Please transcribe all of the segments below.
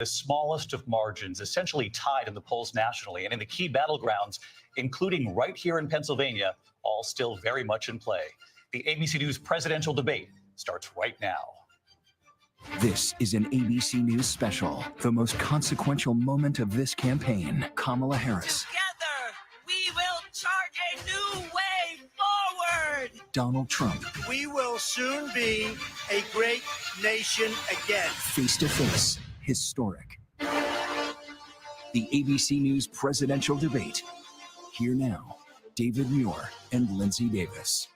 the smallest of margins, essentially tied in the polls nationally and in the key battlegrounds, including right here in Pennsylvania, all still very much in play. The ABC News presidential debate starts right now. This is an ABC News special, the most consequential moment of this campaign. Kamala Harris. Together, we will chart a new way forward. Donald Trump. We will soon be a great nation again. Face to face, historic. The ABC News presidential debate. Here now, David Muir and Lindsay Davis.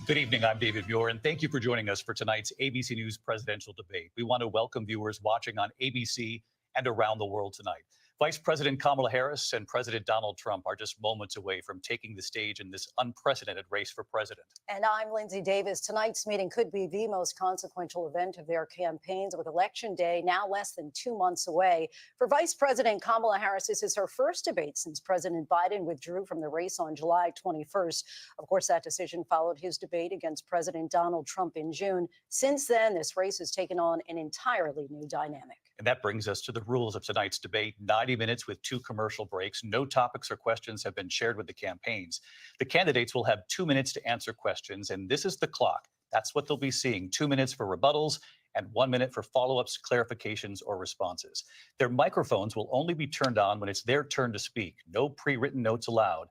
Good evening, I'm David Muir, and thank you for joining us for tonight's ABC News presidential debate. We want to welcome viewers watching on ABC and around the world tonight. Vice President Kamala Harris and President Donald Trump are just moments away from taking the stage in this unprecedented race for president. And I'm Lindsay Davis. Tonight's meeting could be the most consequential event of their campaigns, with Election Day now less than 2 months away. For Vice President Kamala Harris, this is her first debate since President Biden withdrew from the race on July 21st. Of course, that decision followed his debate against President Donald Trump in June. Since then, this race has taken on an entirely new dynamic. And that brings us to the rules of tonight's debate. 90 minutes with 2 commercial breaks. No topics or questions have been shared with the campaigns. The candidates will have 2 minutes to answer questions, and this is the clock. That's what they'll be seeing. 2 minutes for rebuttals and 1 minute for follow-ups, clarifications, or responses. Their microphones will only be turned on when it's their turn to speak. No pre-written notes allowed.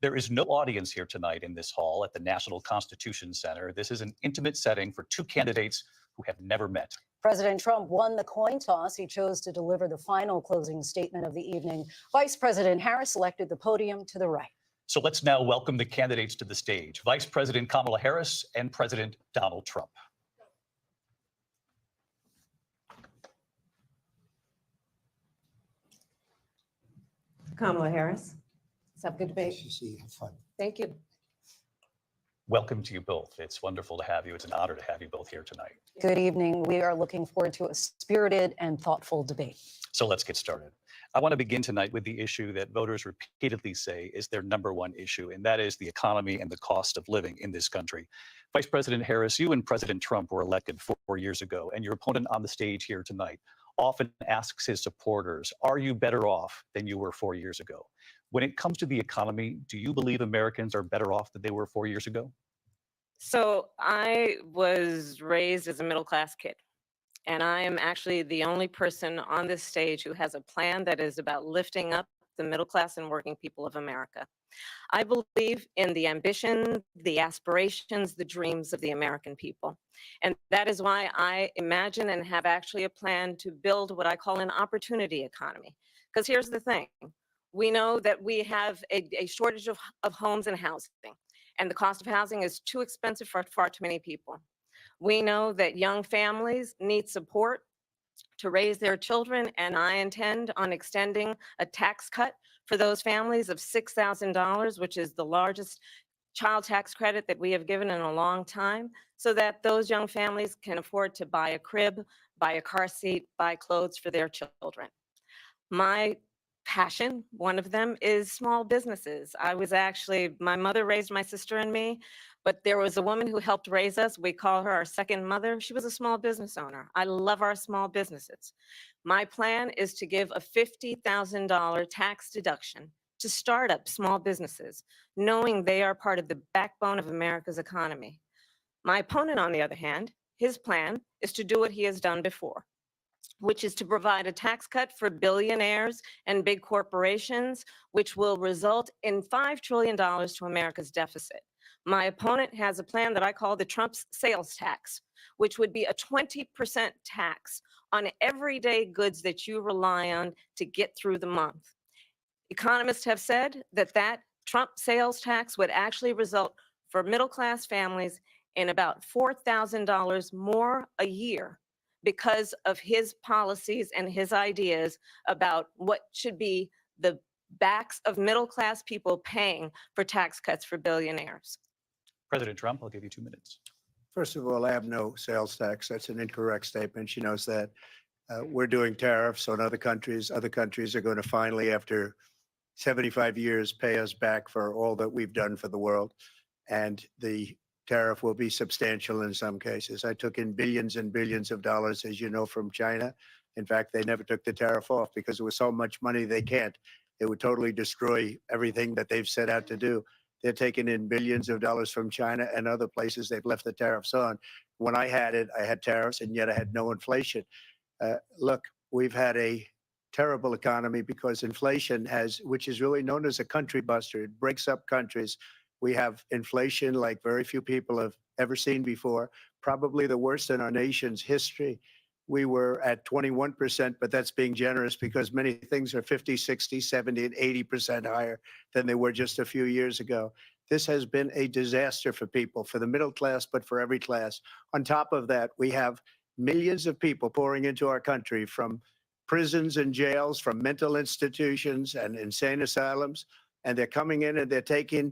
There is no audience here tonight in this hall at the National Constitution Center. This is an intimate setting for 2 candidates who have never met. President Trump won the coin toss. He chose to deliver the final closing statement of the evening. Vice President Harris selected the podium to the right. So let's now welcome the candidates to the stage. Vice President Kamala Harris and President Donald Trump. Kamala Harris. Let's have a good debate. Have fun. Thank you. Welcome to you both. It's wonderful to have you. It's an honor to have you both here tonight. Good evening. We are looking forward to a spirited and thoughtful debate. So let's get started. I want to begin tonight with the issue that voters repeatedly say is their #1 issue, and that is the economy and the cost of living in this country. Vice President Harris, you and President Trump were elected 4 years ago, and your opponent on the stage here tonight often asks his supporters, are you better off than you were 4 years ago? When it comes to the economy, do you believe Americans are better off than they were 4 years ago? So I was raised as a middle-class kid, and I am actually the only person on this stage who has a plan that is about lifting up the middle class and working people of America. I believe in the ambition, the aspirations, the dreams of the American people. And that is why I imagine and have actually a plan to build what I call an opportunity economy. Because here's the thing. We know that we have a shortage of homes and housing, and the cost of housing is too expensive for far too many people. We know that young families need support to raise their children, and I intend on extending a tax cut for those families of $6,000, which is the largest child tax credit that we have given in a long time, so that those young families can afford to buy a crib, buy a car seat, buy clothes for their children. My passion, one of them, is small businesses. My mother raised my sister and me, but there was a woman who helped raise us. We call her our second mother. She was a small business owner. I love our small businesses. My plan is to give a $50,000 tax deduction to startup small businesses, knowing they are part of the backbone of America's economy. My opponent, on the other hand, his plan is to do what he has done before, which is to provide a tax cut for billionaires and big corporations, which will result in $5 trillion to America's deficit. My opponent has a plan that I call the Trump sales tax, which would be a 20% tax on everyday goods that you rely on to get through the month. Economists have said that that Trump sales tax would actually result for middle-class families in about $4,000 more a year because of his policies and his ideas about what should be the backs of middle-class people paying for tax cuts for billionaires. President Trump, I'll give you 2 minutes. First of all, I have no sales tax. That's an incorrect statement. She knows that. We're doing tariffs on other countries. Other countries are going to finally, after 75 years, pay us back for all that we've done for the world. And the tariff will be substantial in some cases. I took in billions and billions of dollars, as you know, from China. In fact, they never took the tariff off because it was so much money they can't. It would totally destroy everything that they've set out to do. They're taking in billions of dollars from China and other places. They've left the tariffs on. When I had it, I had tariffs, and yet I had no inflation. Look, we've had a terrible economy because inflation which is really known as a country buster. It breaks up countries. We have inflation like very few people have ever seen before, probably the worst in our nation's history. We were at 21%, but that's being generous because many things are 50, 60, 70, and 80% higher than they were just a few years ago. This has been a disaster for people, for the middle class, but for every class. On top of that, we have millions of people pouring into our country from prisons and jails, from mental institutions and insane asylums, and they're coming in and they're taking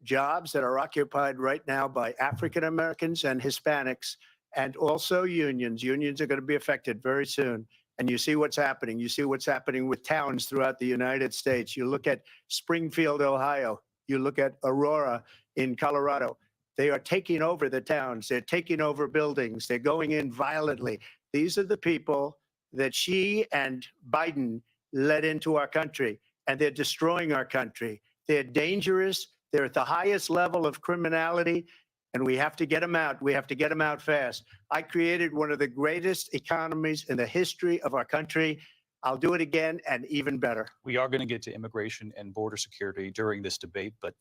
jobs that are occupied right now by African Americans and Hispanics, and also unions. Unions are going to be affected very soon. And you see what's happening. You see what's happening with towns throughout the United States. You look at Springfield, Ohio. You look at Aurora in Colorado. They are taking over the towns. They're taking over buildings. They're going in violently. These are the people that Xi and Biden led into our country, and they're destroying our country. They're dangerous. They're at the highest level of criminality, and we have to get them out. We have to get them out fast. I created one of the greatest economies in the history of our country. I'll do it again and even better. We are going to get to immigration and border security during this debate, but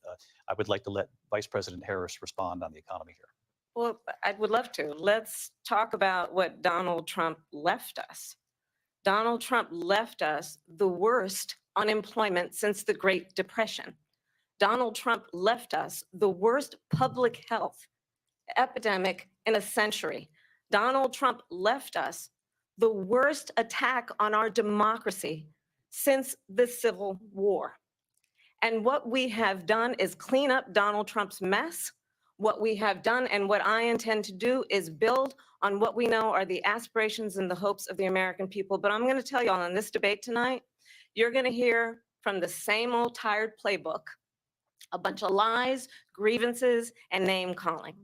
I would like to let Vice President Harris respond on the economy here. Well, I would love to. Let's talk about what Donald Trump left us. Donald Trump left us the worst unemployment since the Great Depression. Donald Trump left us the worst public health epidemic in a century. Donald Trump left us the worst attack on our democracy since the Civil War. And what we have done is clean up Donald Trump's mess. What we have done and what I intend to do is build on what we know are the aspirations and the hopes of the American people. But I'm going to tell you all in this debate tonight, you're going to hear from the same old tired playbook, a bunch of lies, grievances, and name calling.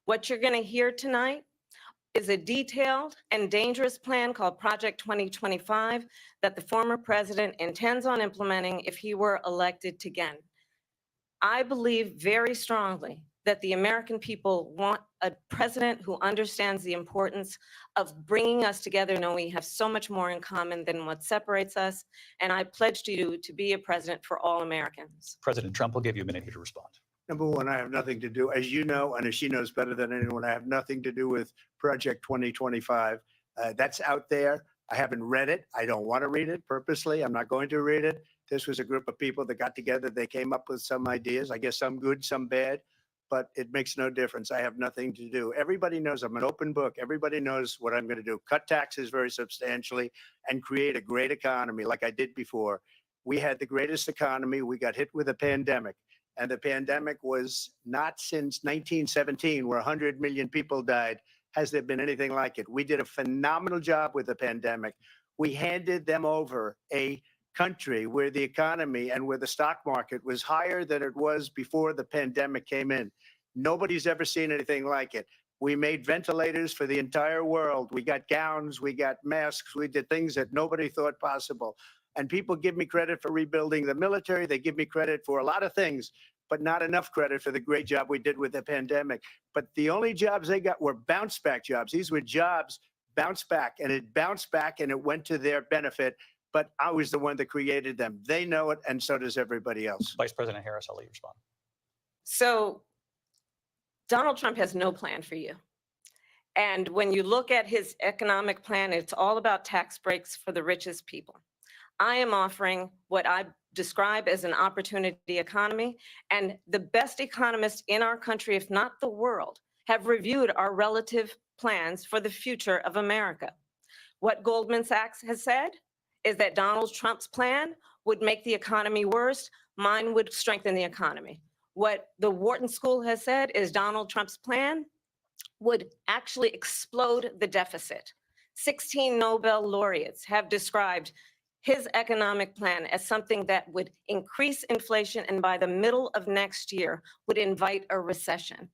What you're going to hear tonight is a detailed and dangerous plan called Project 2025 that the former president intends on implementing if he were elected again. I believe very strongly that the American people want a president who understands the importance of bringing us together, knowing we have so much more in common than what separates us. And I pledge to you to be a president for all Americans. President Trump will give you a minute here to respond. Number one, I have nothing to do, as you know, and as she knows better than anyone, I have nothing to do with Project 2025. That's out there. I haven't read it. I don't want to read it purposely. I'm not going to read it. This was a group of people that got together. They came up with some ideas, I guess some good, some bad, but it makes no difference. I have nothing to do. Everybody knows I'm an open book. Everybody knows what I'm going to do. Cut taxes very substantially and create a great economy like I did before. We had the greatest economy. We got hit with a pandemic. And the pandemic was not since 1917, where 100 million people died, has there been anything like it. We did a phenomenal job with the pandemic. We handed them over a country where the economy and where the stock market was higher than it was before the pandemic came in. Nobody's ever seen anything like it. We made ventilators for the entire world. We got gowns, we got masks, we did things that nobody thought possible. And people give me credit for rebuilding the military. They give me credit for a lot of things, but not enough credit for the great job we did with the pandemic. But the only jobs they got were bounce back jobs. These were jobs bounce back, and it bounced back and it went to their benefit. But I was the one that created them. They know it, and so does everybody else. Vice President Harris, I'll let you respond. So Donald Trump has no plan for you. And when you look at his economic plan, it's all about tax breaks for the richest people. I am offering what I describe as an opportunity economy, and the best economists in our country, if not the world, have reviewed our relative plans for the future of America. What Goldman Sachs has said is that Donald Trump's plan would make the economy worse. Mine would strengthen the economy. What the Wharton School has said is Donald Trump's plan would actually explode the deficit. 16 Nobel laureates have described his economic plan as something that would increase inflation and by the middle of next year would invite a recession.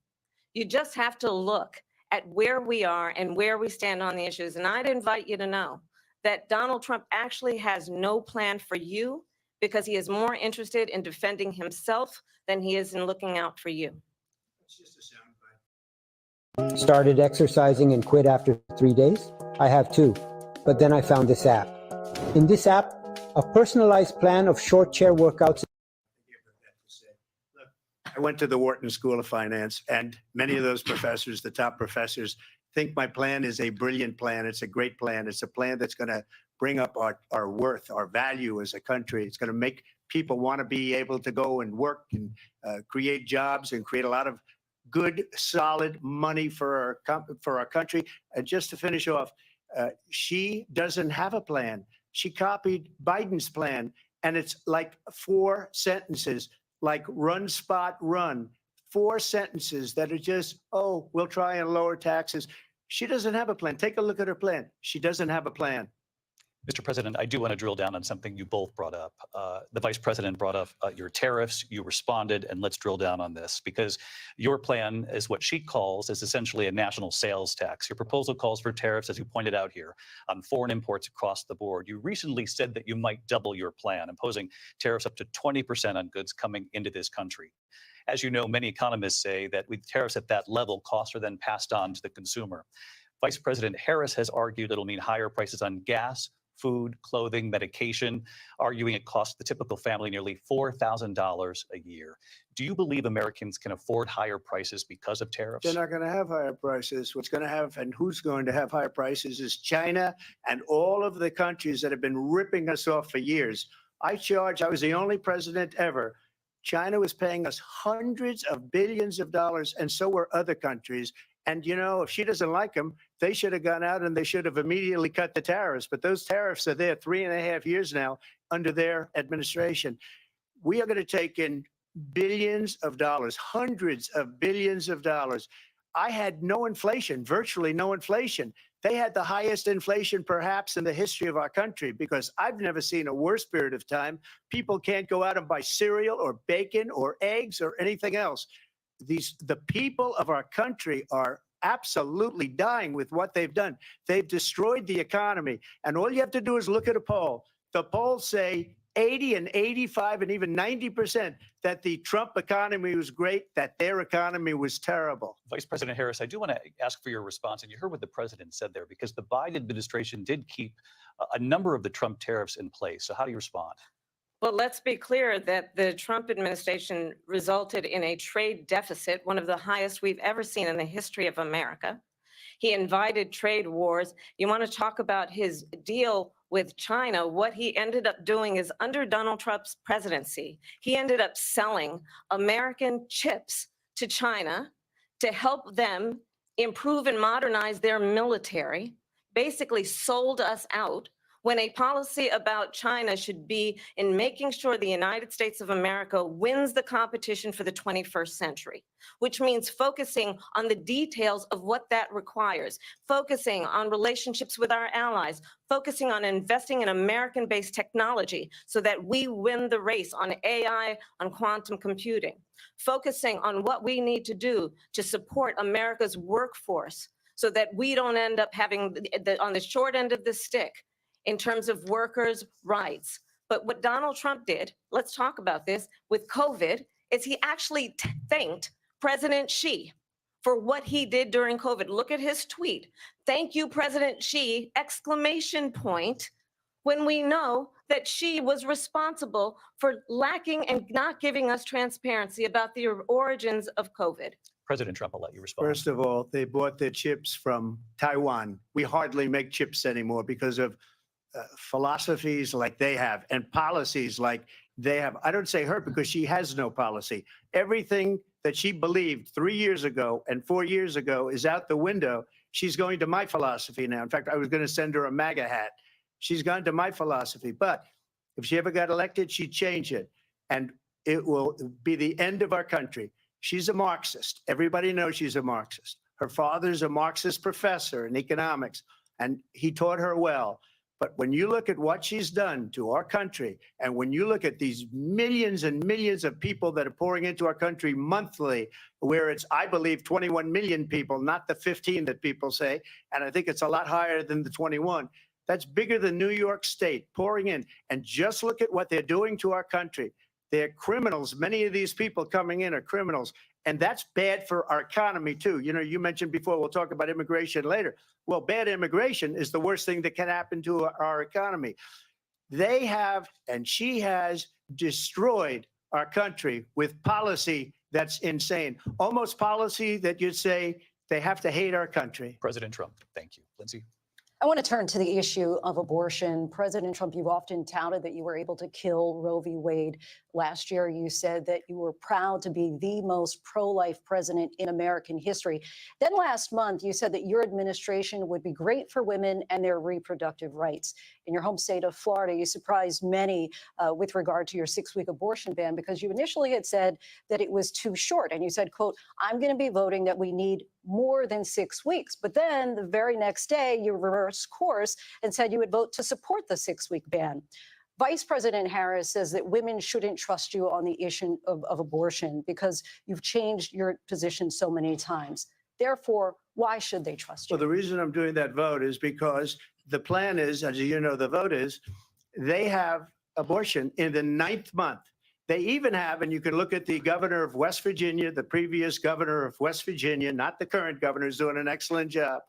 You just have to look at where we are and where we stand on the issues. And I'd invite you to know that Donald Trump actually has no plan for you because he is more interested in defending himself than he is in looking out for you. Started exercising and quit after 3 days? I have too. But then I found this app. In this app, a personalized plan of short chair workouts. I went to the Wharton School of Finance, and many of those professors, the top professors, think my plan is a brilliant plan. It's a great plan. It's a plan that's going to bring up our worth, our value as a country. It's going to make people want to be able to go and work and create jobs and create a lot of good, solid money for our country. And just to finish off, she doesn't have a plan. She copied Biden's plan, and it's like 4 sentences, like run, spot, run. 4 sentences that are just, oh, we'll try and lower taxes. She doesn't have a plan. Take a look at her plan. She doesn't have a plan. Mr. President, I do want to drill down on something you both brought up. The Vice President brought up your tariffs. You responded, and let's drill down on this because your plan is what she calls is essentially a national sales tax. Your proposal calls for tariffs, as you pointed out here, on foreign imports across the board. You recently said that you might double your plan, imposing tariffs up to 20% on goods coming into this country. As you know, many economists say that with tariffs at that level, costs are then passed on to the consumer. Vice President Harris has argued it'll mean higher prices on gas, food, clothing, medication, arguing it costs the typical family nearly $4,000 a year. Do you believe Americans can afford higher prices because of tariffs? They're not going to have higher prices. What's going to have and who's going to have higher prices is China and all of the countries that have been ripping us off for years. I was the only president ever. China was paying us hundreds of billions of dollars, and so were other countries. And, you know, if she doesn't like them, they should have gone out and they should have immediately cut the tariffs. But those tariffs are there 3.5 years now under their administration. We are going to take in billions of dollars, hundreds of billions of dollars. I had no inflation, virtually no inflation. They had the highest inflation perhaps in the history of our country because I've never seen a worse period of time. People can't go out and buy cereal or bacon or eggs or anything else. The people of our country are absolutely dying with what they've done. They've destroyed the economy. And all you have to do is look at a poll. The polls say 80 and 85 and even 90% that the Trump economy was great, that their economy was terrible. Vice President Harris, I do want to ask for your response. And you heard what the president said there, because the Biden administration did keep a number of the Trump tariffs in place. So how do you respond? Well, let's be clear that the Trump administration resulted in a trade deficit, one of the highest we've ever seen in the history of America. He invited trade wars. You want to talk about his deal with China? What he ended up doing is under Donald Trump's presidency, he ended up selling American chips to China to help them improve and modernize their military, basically sold us out, when a policy about China should be in making sure the United States of America wins the competition for the 21st century, which means focusing on the details of what that requires, focusing on relationships with our allies, focusing on investing in American-based technology so that we win the race on AI, on quantum computing, focusing on what we need to do to support America's workforce so that we don't end up having on the short end of the stick in terms of workers' rights. But what Donald Trump did, let's talk about this, with COVID, is he actually thanked President Xi for what he did during COVID. Look at his tweet. Thank you, President Xi, exclamation point, when we know that Xi was responsible for lacking and not giving us transparency about the origins of COVID. President Trump, I'll let you respond. First of all, they bought their chips from Taiwan. We hardly make chips anymore because of philosophies like they have and policies like they have. I don't say her because she has no policy. Everything that she believed 3 years ago and 4 years ago is out the window. She's going to my philosophy now. In fact, I was going to send her a MAGA hat. She's gone to my philosophy. But if she ever got elected, she'd change it. And it will be the end of our country. She's a Marxist. Everybody knows she's a Marxist. Her father's a Marxist professor in economics, and he taught her well. But when you look at what she's done to our country, and when you look at these millions and millions of people that are pouring into our country monthly, where it's, I believe, 21 million people, not the 15 that people say, and I think it's a lot higher than the 21. That's bigger than New York State pouring in. And just look at what they're doing to our country. They're criminals. Many of these people coming in are criminals. And that's bad for our economy, too. You know, you mentioned before, we'll talk about immigration later. Well, bad immigration is the worst thing that can happen to our economy. They have, and she has, destroyed our country with policy that's insane. Almost policy that you'd say they have to hate our country. President Trump, thank you. Lindsay? I want to turn to the issue of abortion. President Trump, you've often touted that you were able to kill Roe v. Wade. Last year, you said that you were proud to be the most pro-life president in American history. Then last month, you said that your administration would be great for women and their reproductive rights. In your home state of Florida, you surprised many with regard to your 6-week abortion ban, because you initially had said that it was too short. And you said, quote, I'm going to be voting that we need more than 6 weeks. But then the very next day, you reversed course and said you would vote to support the 6-week ban. Vice President Harris says that women shouldn't trust you on the issue of abortion because you've changed your position so many times. Therefore, why should they trust you? Well, the reason I'm doing that vote is because the plan is, as you know, the vote is, they have abortion in the 9th month. They even have, and you can look at the governor of West Virginia, the previous governor of West Virginia, not the current governor, who's doing an excellent job,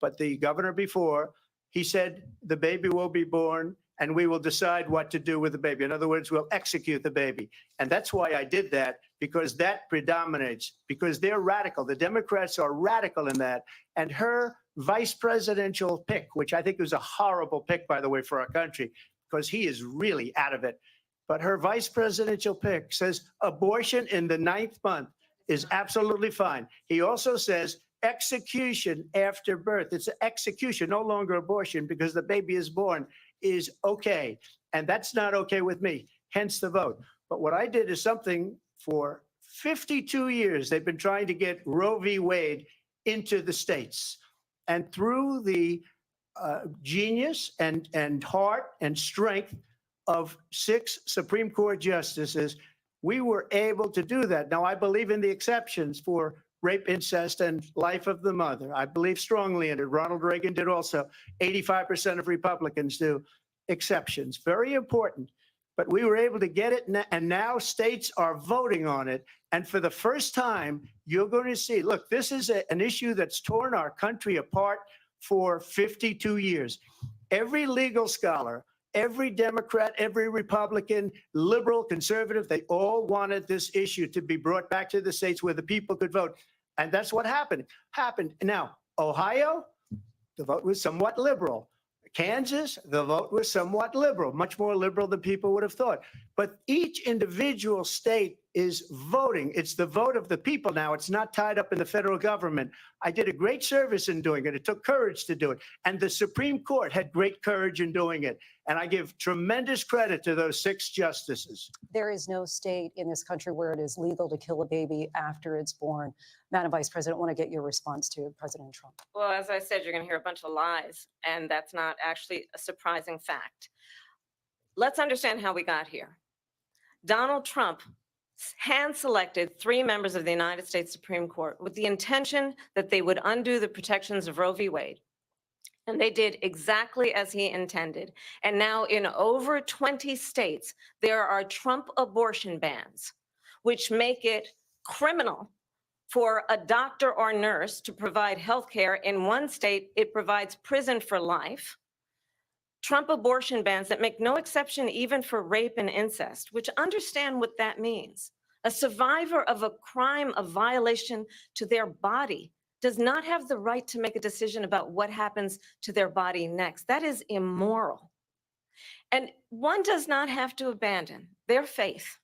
but the governor before, he said the baby will be born and we will decide what to do with the baby. In other words, we'll execute the baby. And that's why I did that, because that predominates, because they're radical. The Democrats are radical in that. And her vice presidential pick, which I think was a horrible pick, by the way, for our country, because he is really out of it. But her vice presidential pick says abortion in the 9th month is absolutely fine. He also says execution after birth. It's execution, no longer abortion, because the baby is born, is okay. And that's not okay with me, hence the vote. But what I did is something for 52 years, they've been trying to get Roe v. Wade into the states. And through the genius and heart and strength of 6 Supreme Court justices, we were able to do that. Now, I believe in the exceptions for rape, incest, and life of the mother. I believe strongly in it. Ronald Reagan did also. 85% of Republicans do. Exceptions, very important. But we were able to get it, and now states are voting on it. And for the first time, you're going to see, look, this is an issue that's torn our country apart for 52 years. Every legal scholar, every Democrat, every Republican, liberal, conservative, they all wanted this issue to be brought back to the states where the people could vote. And that's what happened. Now, Ohio, the vote was somewhat liberal. Kansas, the vote was somewhat liberal, much more liberal than people would have thought. But each individual state is voting. It's the vote of the people now. It's not tied up in the federal government. I did a great service in doing it. It took courage to do it. And the Supreme Court had great courage in doing it. And I give tremendous credit to those 6 justices. There is no state in this country where it is legal to kill a baby after it's born. Madam Vice President, I want to get your response to President Trump. Well, as I said, you're going to hear a bunch of lies, and that's not actually a surprising fact. Let's understand how we got here. Donald Trump hand-selected 3 members of the United States Supreme Court with the intention that they would undo the protections of Roe v. Wade. And they did exactly as he intended. And now in over 20 states, there are Trump abortion bans, which make it criminal for a doctor or nurse to provide health care. In one state, it provides prison for life. Trump abortion bans that make no exception even for rape and incest, which understand what that means. A survivor of a crime of violation to their body does not have the right to make a decision about what happens to their body next. That is immoral. And one does not have to abandon their faith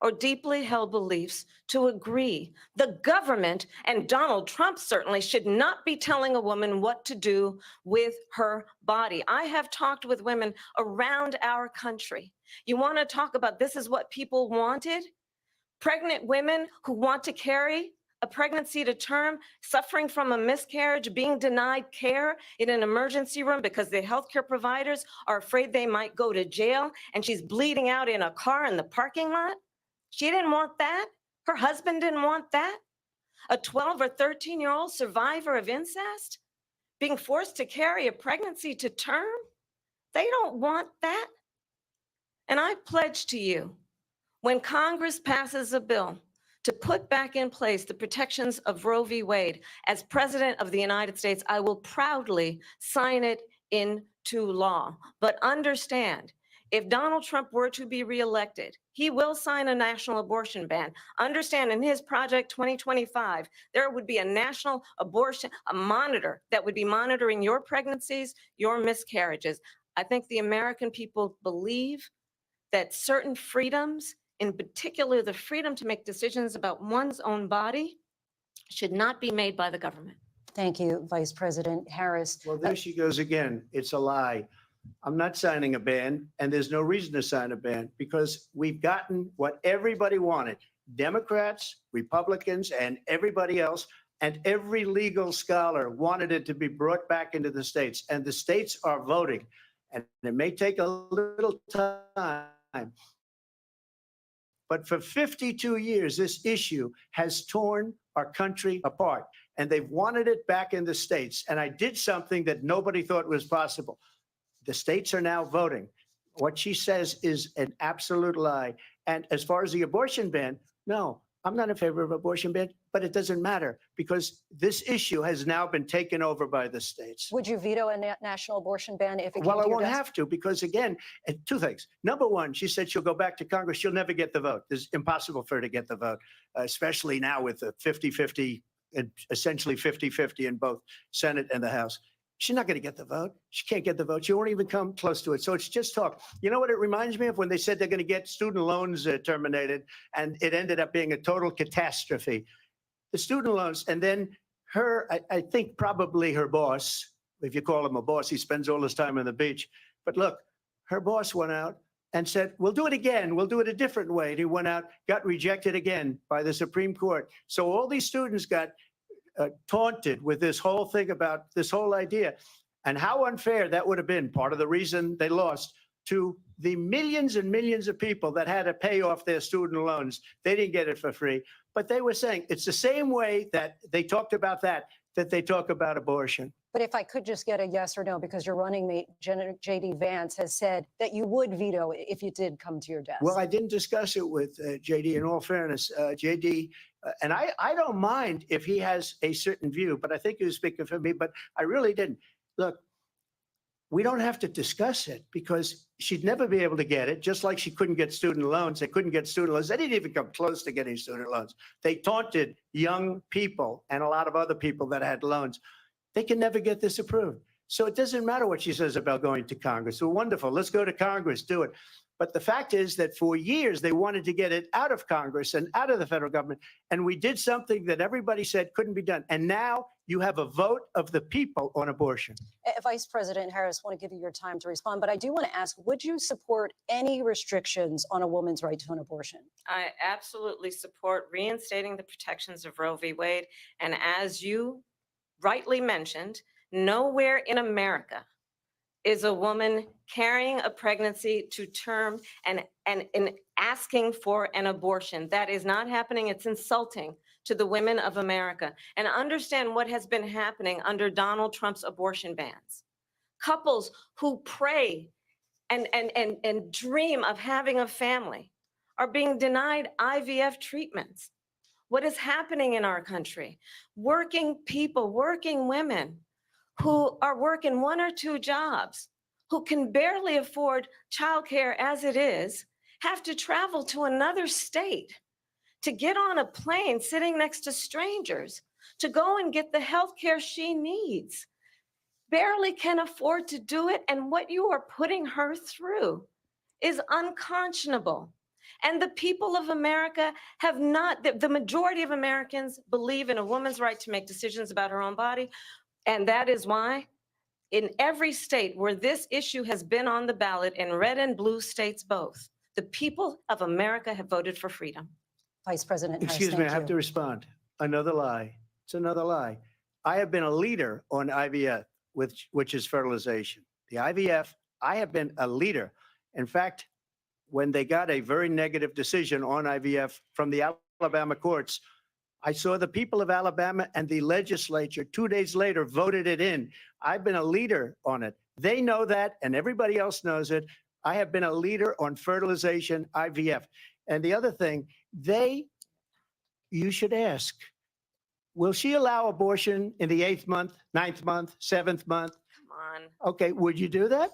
or deeply held beliefs to agree. The government, and Donald Trump certainly, should not be telling a woman what to do with her body. I have talked with women around our country. You want to talk about this is what people wanted? Pregnant women who want to carry a pregnancy to term, suffering from a miscarriage, being denied care in an emergency room because the healthcare providers are afraid they might go to jail, and she's bleeding out in a car in the parking lot. She didn't want that. Her husband didn't want that. A 12 or 13-year-old survivor of incest being forced to carry a pregnancy to term. They don't want that. And I pledge to you, when Congress passes a bill to put back in place the protections of Roe v. Wade, as President of the United States, I will proudly sign it into law. But understand, if Donald Trump were to be reelected, he will sign a national abortion ban. Understand, in his Project 2025, there would be a national abortion, a monitor that would be monitoring your pregnancies, your miscarriages. I think the American people believe that certain freedoms, in particular the freedom to make decisions about one's own body, should not be made by the government. Thank you, Vice President Harris. Well, there she goes again. It's a lie. I'm not signing a ban, and there's no reason to sign a ban because we've gotten what everybody wanted. Democrats, Republicans, and everybody else, and every legal scholar wanted it to be brought back into the states, and the states are voting. And it may take a little time, but for 52 years, this issue has torn our country apart, and they've wanted it back in the states. And I did something that nobody thought was possible. The states are now voting. What she says is an absolute lie. And as far as the abortion ban, no, I'm not in favor of abortion ban, but it doesn't matter because this issue has now been taken over by the states. Would you veto a national abortion ban if it came Well, to I your won't desk? have to because, again, two things. Number one, she said she'll go back to Congress. She'll never get the vote. It's impossible for her to get the vote, especially now with the 50-50, essentially 50-50 in both Senate and the House. She's not going to get the vote. She can't get the vote. She won't even come close to it. So it's just talk. You know what it reminds me of? When they said they're going to get student loans terminated, and it ended up being a total catastrophe. The student loans, and then her, I think probably her boss, if you call him a boss, he spends all his time on the beach. But look, her boss went out and said, we'll do it again. We'll do it a different way. And he went out, got rejected again by the Supreme Court. So all these students got taunted with this whole thing about this whole idea. And how unfair that would have been, part of the reason they lost, to the millions and millions of people that had to pay off their student loans. They didn't get it for free. But they were saying it's the same way that they talked about that they talk about abortion. But if I could just get a yes or no, because your running mate, J.D. Vance, has said that you would veto it if you did come to your desk. Well, I didn't discuss it with J.D. In all fairness, J.D., and I don't mind if he has a certain view, but I think he was speaking for me, but I really didn't. Look, we don't have to discuss it because she'd never be able to get it, just like she couldn't get student loans. They couldn't get student loans. They didn't even come close to getting student loans. They taunted young people and a lot of other people that had loans. They can never get this approved. So it doesn't matter what she says about going to Congress. Well, wonderful. Let's go to Congress, do it. But the fact is that for years, they wanted to get it out of Congress and out of the federal government. And we did something that everybody said couldn't be done. And now you have a vote of the people on abortion. Vice President Harris, I want to give you your time to respond, but I do want to ask, would you support any restrictions on a woman's right to an abortion? I absolutely support reinstating the protections of Roe v. Wade. And as you rightly mentioned, nowhere in America is a woman carrying a pregnancy to term and asking for an abortion. That is not happening. It's insulting to the women of America. And understand what has been happening under Donald Trump's abortion bans. Couples who pray and dream of having a family are being denied IVF treatments. What is happening in our country? Working people, working women who are working 1 or 2 jobs, who can barely afford childcare as it is, have to travel to another state to get on a plane sitting next to strangers to go and get the health care she needs, barely can afford to do it. And what you are putting her through is unconscionable. And the people of America have not, the majority of Americans believe in a woman's right to make decisions about her own body. And that is why in every state where this issue has been on the ballot, in red and blue states both, the people of America have voted for freedom. Vice President Harris, Excuse me, I thank have you. to respond. Another lie. It's another lie. I have been a leader on IVF, which is fertilization. The IVF, I have been a leader. In fact, when they got a very negative decision on IVF from the Alabama courts, I saw the people of Alabama and the legislature 2 days later voted it in. I've been a leader on it. They know that, and everybody else knows it. I have been a leader on fertilization, IVF. And the other thing, you should ask, will she allow abortion in the 8th month, 9th month, 7th month? Come on. Okay, would you do that?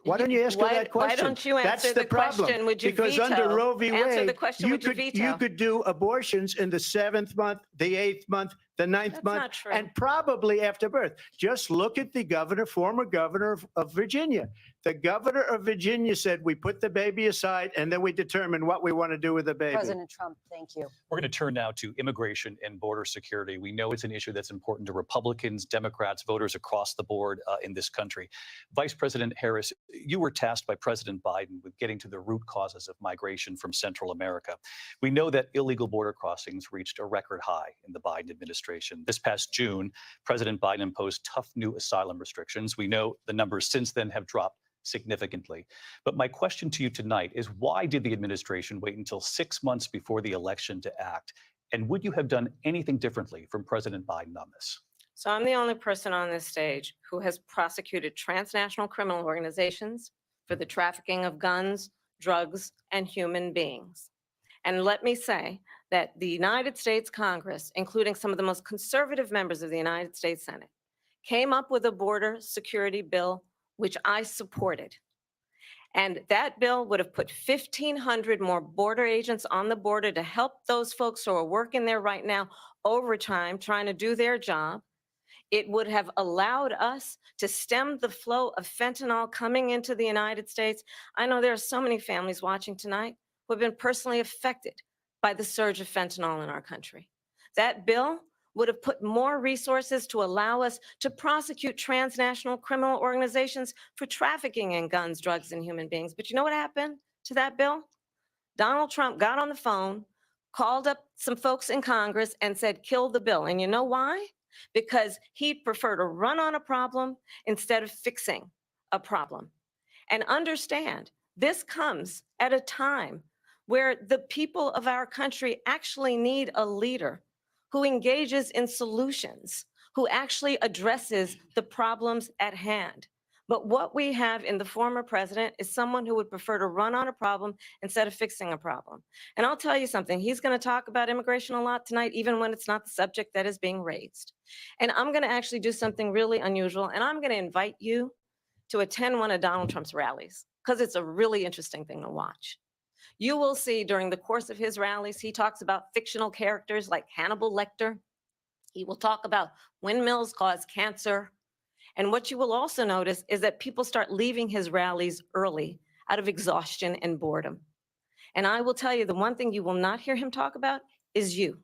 Why don't you ask her that question? Why don't you answer That's the problem. question? Would you Because veto? under Roe v. Answer Wade, the question. Would you veto? you could do abortions in the 7th month, the 8th month, the 9th That's month, not true. and probably after birth. Just look at the governor, former governor of Virginia. The governor of Virginia said, we put the baby aside and then we determine what we want to do with the baby. President Trump, thank you. We're going to turn now to immigration and border security. We know it's an issue that's important to Republicans, Democrats, voters across the board in this country. Vice President Harris, you were tasked by President Biden with getting to the root causes of migration from Central America. We know that illegal border crossings reached a record high in the Biden administration. This past June, President Biden imposed tough new asylum restrictions. We know the numbers since then have dropped significantly. But my question to you tonight is, why did the administration wait until 6 months before the election to act? And would you have done anything differently from President Biden on this? So I'm the only person on this stage who has prosecuted transnational criminal organizations for the trafficking of guns, drugs, and human beings. And let me say that the United States Congress, including some of the most conservative members of the United States Senate, came up with a border security bill, which I supported. And that bill would have put 1,500 more border agents on the border to help those folks who are working there right now overtime, trying to do their job. It would have allowed us to stem the flow of fentanyl coming into the United States. I know there are so many families watching tonight who have been personally affected by the surge of fentanyl in our country. That bill would have put more resources to allow us to prosecute transnational criminal organizations for trafficking in guns, drugs, and human beings. But you know what happened to that bill? Donald Trump got on the phone, called up some folks in Congress and said, kill the bill. And you know why? Because he'd prefer to run on a problem instead of fixing a problem. And understand, this comes at a time where the people of our country actually need a leader who engages in solutions, who actually addresses the problems at hand. But what we have in the former president is someone who would prefer to run on a problem instead of fixing a problem. And I'll tell you something, he's going to talk about immigration a lot tonight, even when it's not the subject that is being raised. And I'm going to actually do something really unusual, and I'm going to invite you to attend one of Donald Trump's rallies, because it's a really interesting thing to watch. You will see during the course of his rallies, he talks about fictional characters like Hannibal Lecter. He will talk about windmills cause cancer. And what you will also notice is that people start leaving his rallies early out of exhaustion and boredom. And I will tell you, the one thing you will not hear him talk about is you.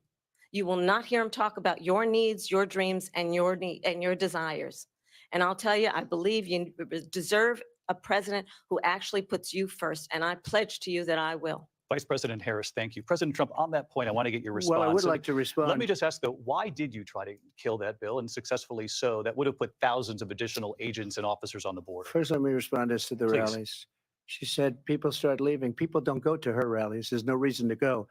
You will not hear him talk about your needs, your dreams, and your desires. And I'll tell you, I believe you deserve a president who actually puts you first. And I pledge to you that I will. Vice President Harris, thank you. President Trump, on that point, I want to get your response. Well, I would like to respond. Let me just ask, though, why did you try to kill that bill, and successfully so? That would have put thousands of additional agents and officers on the border. First, let me respond as to the Please. rallies. She said people start leaving. People don't go to her rallies. There's no reason to go.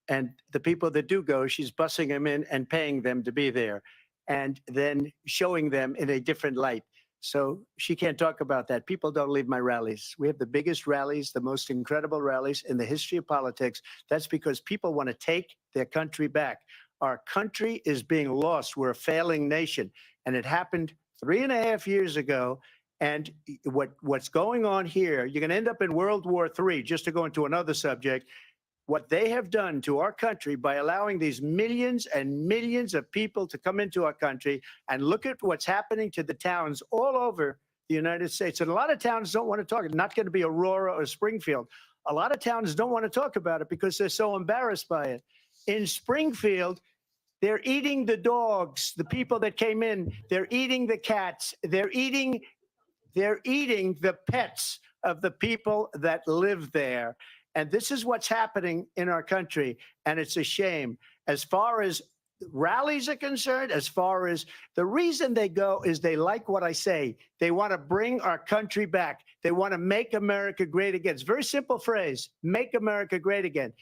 And the people that do go, she's bussing them in and paying them to be there, and then showing them in a different light. So she can't talk about that. People don't leave my rallies. We have the biggest rallies, the most incredible rallies in the history of politics. That's because people want to take their country back. Our country is being lost. We're a failing nation. And it happened 3.5 years ago. And what's going on here, you're going to end up in World War III, just to go into another subject. What they have done to our country by allowing these millions and millions of people to come into our country, and look at what's happening to the towns all over the United States. And a lot of towns don't want to talk. It's not going to be Aurora or Springfield. A lot of towns don't want to talk about it because they're so embarrassed by it. In Springfield, they're eating the dogs, the people that came in. They're eating the cats. They're eating the pets of the people that live there. And this is what's happening in our country, and it's a shame. As far as rallies are concerned, as far as the reason they go is they like what I say. They want to bring our country back. They want to make America great again. It's a very simple phrase, make America great again.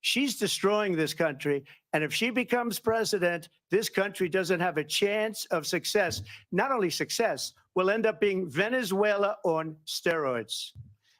She's destroying this country. And if she becomes president, this country doesn't have a chance of success. Not only success, we'll end up being Venezuela on steroids.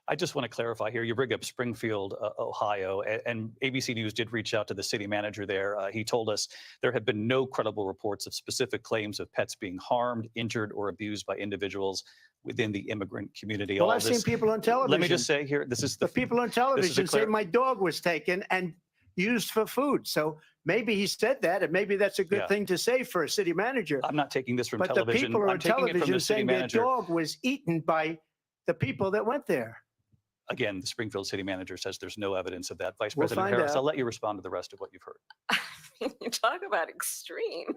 I just want to clarify here. You bring up Springfield, Ohio, and ABC News did reach out to the city manager there. He told us there have been no credible reports of specific claims of pets being harmed, injured, or abused by individuals within the immigrant community. Well, All I've this- seen people on television. Let me just say here, this is The people on television say clear- my dog was taken and used for food. So maybe he said that, and maybe that's a good Yeah. thing to say for a city manager. I'm not taking this from But the television. people I'm on taking it from television the city saying their manager. dog was eaten by the people that went there. Again, the Springfield city manager says there's no evidence of that. Vice We'll President find Harris, out. I'll let you respond to the rest of what you've heard. You talk about extreme.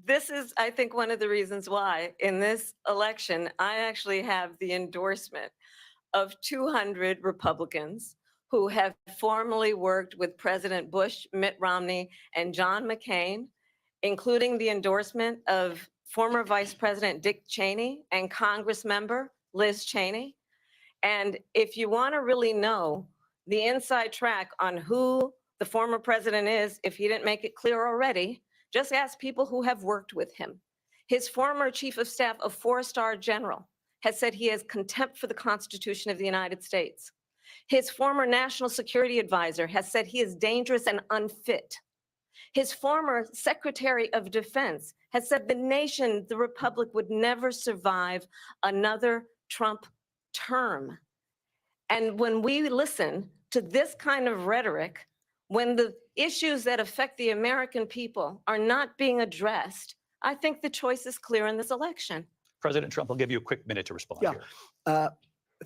This is, I think, one of the reasons why in this election, I actually have the endorsement of 200 Republicans who have formerly worked with President Bush, Mitt Romney, and John McCain, including the endorsement of former Vice President Dick Cheney and Congress member Liz Cheney. And if you want to really know the inside track on who the former president is, if he didn't make it clear already, just ask people who have worked with him. His former chief of staff, a four-star general, has said he has contempt for the Constitution of the United States. His former national security advisor has said he is dangerous and unfit. His former Secretary of Defense has said the nation, the republic, would never survive another Trump term. And when we listen to this kind of rhetoric, when the issues that affect the American people are not being addressed, I think the choice is clear in this election. President Trump, I'll give you a quick minute to respond Yeah. here.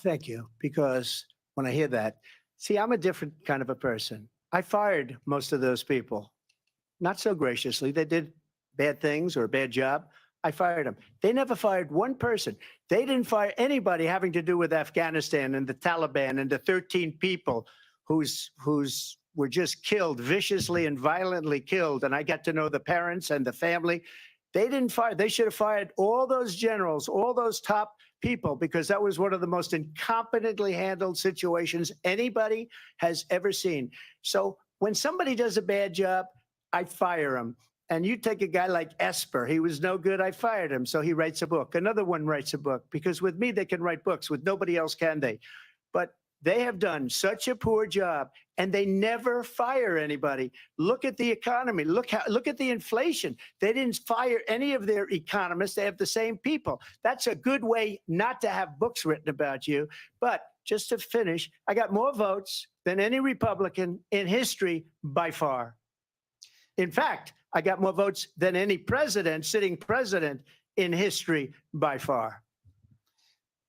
Thank you. Because when I hear that, see, I'm a different kind of a person. I fired most of those people. Not so graciously. They did bad things or a bad job. I fired them. They never fired one person. They didn't fire anybody having to do with Afghanistan and the Taliban and the 13 people who's were just killed, viciously and violently killed. And I got to know the parents and the family. They didn't fire. They should have fired all those generals, all those top people, because that was one of the most incompetently handled situations anybody has ever seen. So when somebody does a bad job, I fire him. And you take a guy like Esper, he was no good, I fired him. So he writes a book. Another one writes a book, because with me, they can write books. With nobody else can they? But they have done such a poor job, and they never fire anybody. Look at the economy. Look at the inflation. They didn't fire any of their economists. They have the same people. That's a good way not to have books written about you. But just to finish, I got more votes than any Republican in history by far. In fact, I got more votes than any president, sitting president in history by far.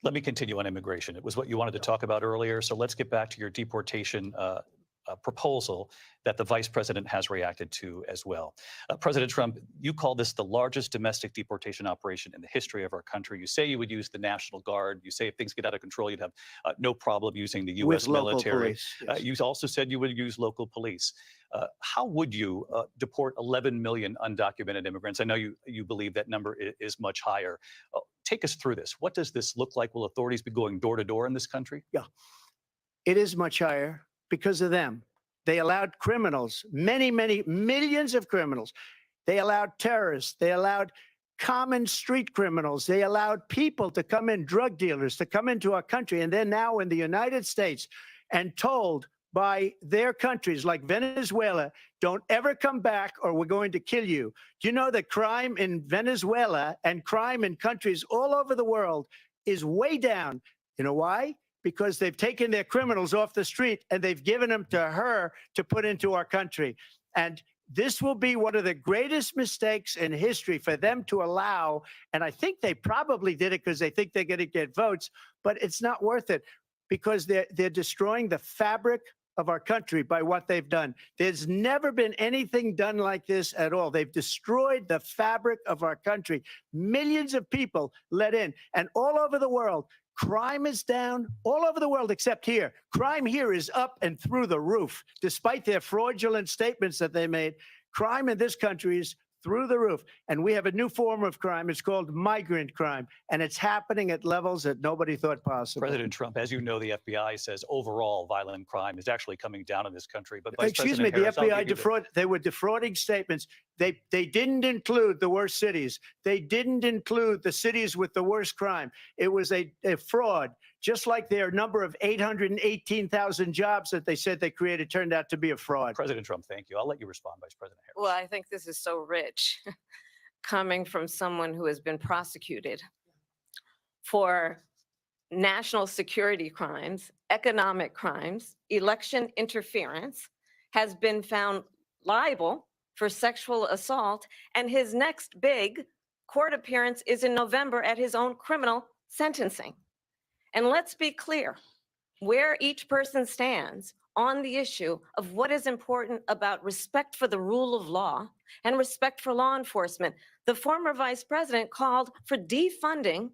Let me continue on immigration. It was what you wanted to talk about earlier. So let's get back to your deportation proposal that the vice president has reacted to as well. President Trump, you call this the largest domestic deportation operation in the history of our country. You say you would use the National Guard. You say if things get out of control, you'd have no problem using the U.S. With local military. police, yes. You also said you would use local police. How would you deport 11 million undocumented immigrants? I know you believe that number is much higher. Take us through this. What does this look like? Will authorities be going door to door in this country? Yeah, it is much higher because of them. They allowed criminals, many, many millions of criminals. They allowed terrorists. They allowed common street criminals. They allowed people to come in, drug dealers, to come into our country. And they're now in the United States and told by their countries like Venezuela, don't ever come back or we're going to kill you. Do you know that crime in Venezuela and crime in countries all over the world is way down? You know why? Because they've taken their criminals off the street and they've given them to her to put into our country. And this will be one of the greatest mistakes in history for them to allow. And I think they probably did it because they think they're going to get votes, but it's not worth it because they're destroying the fabric of our country by what they've done. There's never been anything done like this at all. They've destroyed the fabric of our country. Millions of people let in, and all over the world, crime is down all over the world except here. Crime here is up and through the roof, despite their fraudulent statements that they made. Crime in this country is through the roof. And we have a new form of crime. It's called migrant crime. And it's happening at levels that nobody thought possible. President Trump, as you know, the FBI says overall violent crime is actually coming down in this country. But Excuse me, the FBI they were defrauding statements. They didn't include the worst cities. They didn't include the cities with the worst crime. It was a fraud. Just like their number of 818,000 jobs that they said they created turned out to be a fraud. President Trump, thank you. I'll let you respond, Vice President Harris. Well, I think this is so rich coming from someone who has been prosecuted for national security crimes, economic crimes, election interference, has been found liable for sexual assault, and his next big court appearance is in November at his own criminal sentencing. And let's be clear where each person stands on the issue of what is important about respect for the rule of law and respect for law enforcement. The former vice president called for defunding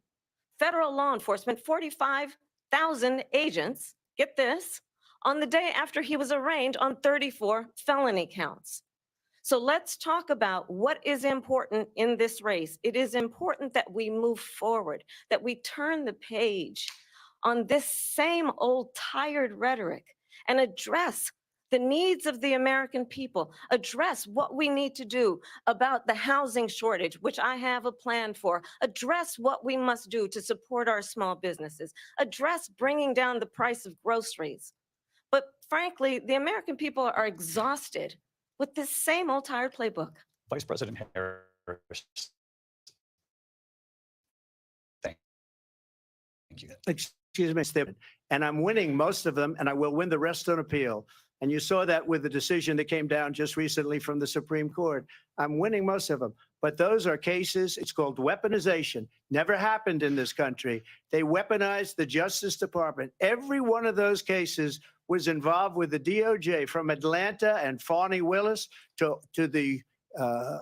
federal law enforcement, 45,000 agents, get this, on the day after he was arraigned on 34 felony counts. So let's talk about what is important in this race. It is important that we move forward, that we turn the page on this same old tired rhetoric and address the needs of the American people, address what we need to do about the housing shortage, which I have a plan for, address what we must do to support our small businesses, address bringing down the price of groceries. But frankly, the American people are exhausted with this same old tired playbook. Vice President Harris. Thank you. Excuse me, Stephen. And I'm winning most of them, and I will win the rest on appeal. And you saw that with the decision that came down just recently from the Supreme Court. I'm winning most of them. But those are cases, it's called weaponization. Never happened in this country. They weaponized the Justice Department. Every one of those cases was involved with the DOJ, from Atlanta and Fani Willis to the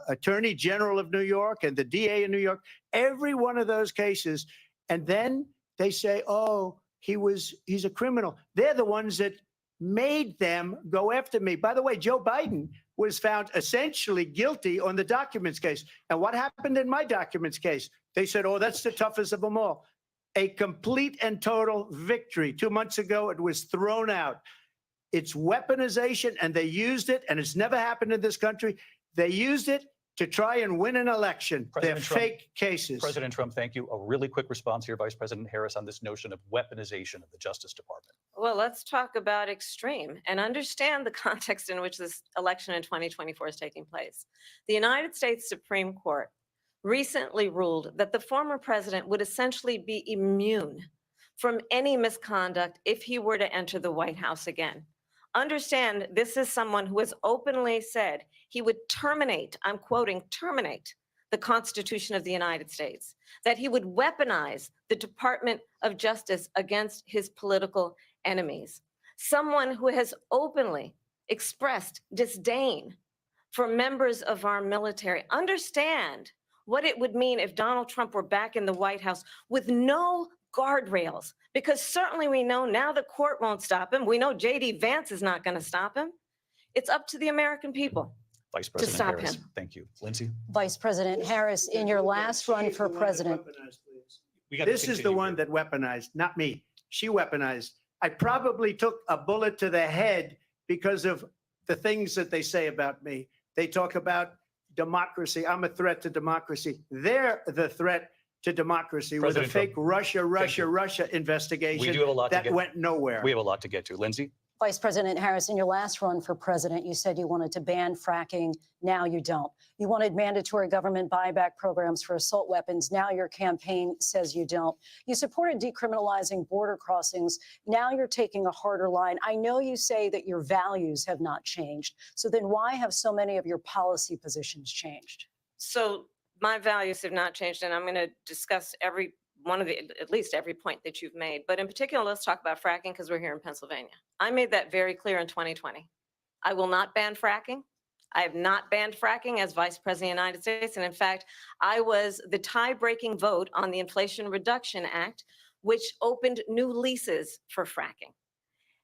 Attorney General of New York and the DA in New York. Every one of those cases. And then they say, oh, he's a criminal. They're the ones that made them go after me. By the way, Joe Biden was found essentially guilty on the documents case. And what happened in my documents case? They said, oh, that's the toughest of them all. A complete and total victory. 2 months ago, it was thrown out. It's weaponization, and they used it, and it's never happened in this country. They used it to try and win an election. They're fake cases. President Trump, thank you. A really quick response here, Vice President Harris, on this notion of weaponization of the Justice Department. Well, let's talk about extreme and understand the context in which this election in 2024 is taking place. The United States Supreme Court recently ruled that the former president would essentially be immune from any misconduct if he were to enter the White House again. Understand, this is someone who has openly said he would terminate, I'm quoting, terminate the Constitution of the United States, that he would weaponize the Department of Justice against his political enemies. Someone who has openly expressed disdain for members of our military. Understand what it would mean if Donald Trump were back in the White House with no guardrails, because certainly we know now the court won't stop him. We know J.D. Vance is not going to stop him. It's up to the American people Vice President stop Harris, him. thank you. Lindsay? Vice President Harris, in your last run for president. This is the one that weaponized, not me. She weaponized. I probably took a bullet to the head because of the things that they say about me. They talk about democracy. I'm a threat to democracy. They're the threat to democracy with a fake Russia investigation that went nowhere. We have a lot to get to. Lindsay? Vice President Harris, in your last run for president, you said you wanted to ban fracking. Now you don't. You wanted mandatory government buyback programs for assault weapons. Now your campaign says you don't. You supported decriminalizing border crossings. Now you're taking a harder line. I know you say that your values have not changed. So then why have so many of your policy positions changed? So my values have not changed, and I'm going to discuss every at least every point that you've made. But in particular, let's talk about fracking because we're here in Pennsylvania. I made that very clear in 2020. I will not ban fracking. I have not banned fracking as Vice President of the United States. And in fact, I was the tie-breaking vote on the Inflation Reduction Act, which opened new leases for fracking.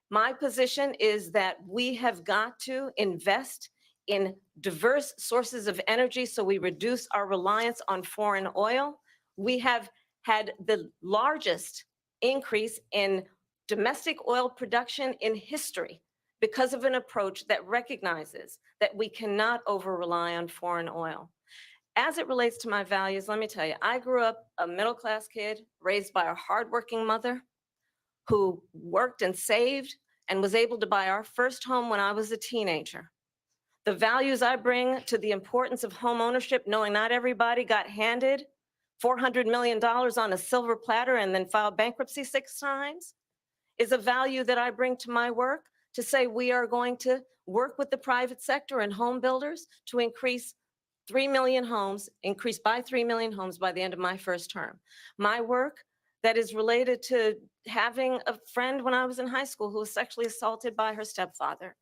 My position is that we have got to invest in diverse sources of energy so we reduce our reliance on foreign oil. We have had the largest increase in domestic oil production in history because of an approach that recognizes that we cannot over-rely on foreign oil. As it relates to my values, let me tell you, I grew up a middle-class kid raised by a hardworking mother who worked and saved and was able to buy our first home when I was a teenager. The values I bring to the importance of home ownership, knowing not everybody got handed $400 million on a silver platter and then filed bankruptcy 6 times, is a value that I bring to my work to say we are going to work with the private sector and home builders to increase 3 million homes, increase by 3 million homes by the end of my first term. My work that is related to having a friend when I was in high school who was sexually assaulted by her stepfather.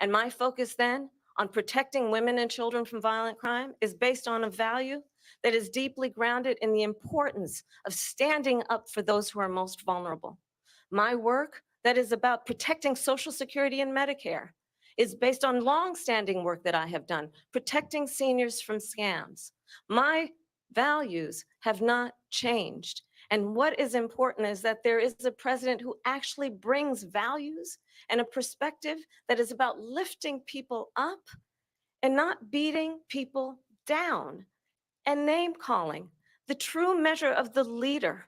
And my focus then on protecting women and children from violent crime is based on a value that is deeply grounded in the importance of standing up for those who are most vulnerable. My work that is about protecting Social Security and Medicare is based on long-standing work that I have done, protecting seniors from scams. My values have not changed. And what is important is that there is a president who actually brings values and a perspective that is about lifting people up and not beating people down and name calling. The true measure of the leader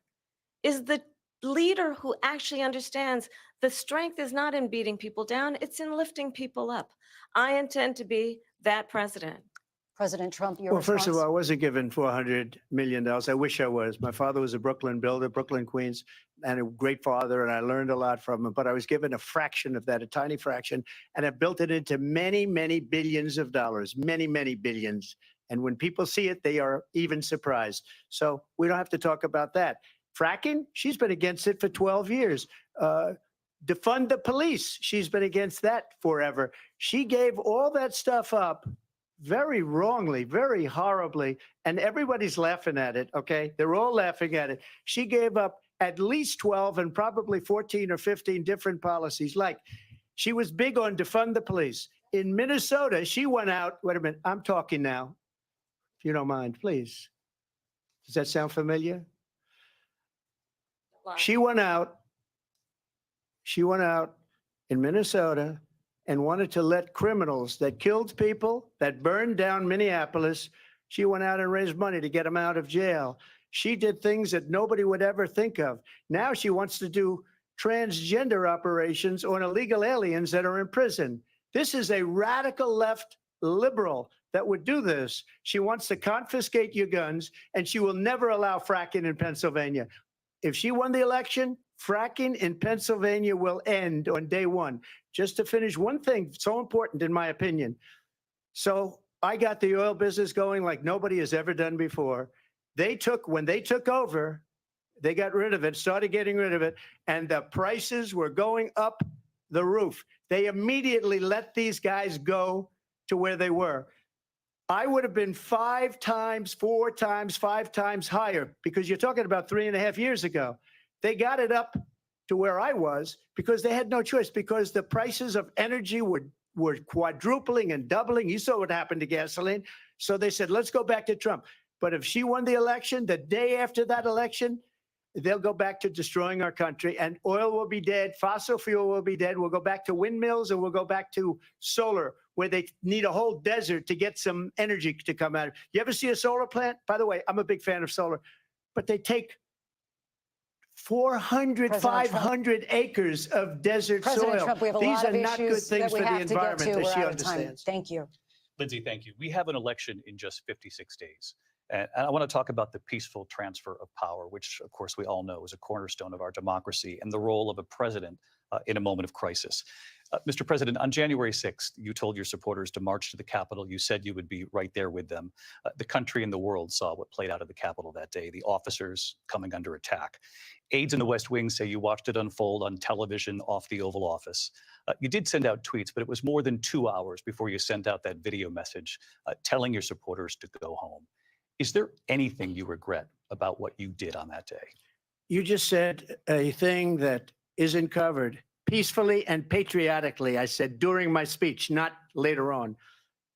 is the leader who actually understands the strength is not in beating people down, it's in lifting people up. I intend to be that president. President Trump, your Well, first of response? all, I wasn't given $400 million. I wish I was. My father was a Brooklyn builder, Brooklyn, Queens, and a great father, and I learned a lot from him. But I was given a fraction of that, a tiny fraction, and I built it into many, many billions of dollars, many, many billions. And when people see it, they are even surprised. So we don't have to talk about that. Fracking, she's been against it for 12 years. Defund the police, she's been against that forever. She gave all that stuff up very wrongly, very horribly, and everybody's laughing at it, okay? They're all laughing at it. She gave up at least 12 and probably 14 or 15 different policies. Like, she was big on defund the police. In Minnesota, she went out, wait a minute, I'm talking now, if you don't mind, please. Does that sound familiar? She went out in Minnesota and wanted to let criminals that killed people, that burned down Minneapolis, she went out and raised money to get them out of jail. She did things that nobody would ever think of. Now she wants to do transgender operations on illegal aliens that are in prison. This is a radical left liberal that would do this. She wants to confiscate your guns, and she will never allow fracking in Pennsylvania. If she won the election, fracking in Pennsylvania will end on day one. Just to finish one thing, so important in my opinion. So I got the oil business going like nobody has ever done before. When they took over, they got rid of it, started getting rid of it, and the prices were going up the roof. They immediately let these guys go to where they were. I would have been 5 times, 4 times, 5 times higher, because you're talking about 3.5 years ago. They got it up to where I was because they had no choice, because the prices of energy were quadrupling and doubling. You saw what happened to gasoline. So they said, let's go back to Trump. But if she won the election, the day after that election, they'll go back to destroying our country, and oil will be dead. Fossil fuel will be dead. We'll go back to windmills, and we'll go back to solar, where they need a whole desert to get some energy to come out. You ever see a solar plant? By the way, I'm a big fan of solar, but they take 400, 500 acres of desert President soil. Trump, we have a These lot are of not good issues things that we for the have to get environment, to. as We're she out of time. understands. Thank you. Lindsay, thank you. We have an election in just 56 days. And I want to talk about the peaceful transfer of power, which, of course, we all know is a cornerstone of our democracy, and the role of a president in a moment of crisis. Mr. President, on January 6th, you told your supporters to march to the Capitol. You said you would be right there with them. The country and the world saw what played out at the Capitol that day, the officers coming under attack. Aides in the West Wing say you watched it unfold on television off the Oval Office. You did send out tweets, but it was more than 2 hours before you sent out that video message telling your supporters to go home. Is there anything you regret about what you did on that day? You just said a thing that isn't covered. Peacefully and patriotically, I said during my speech, not later on.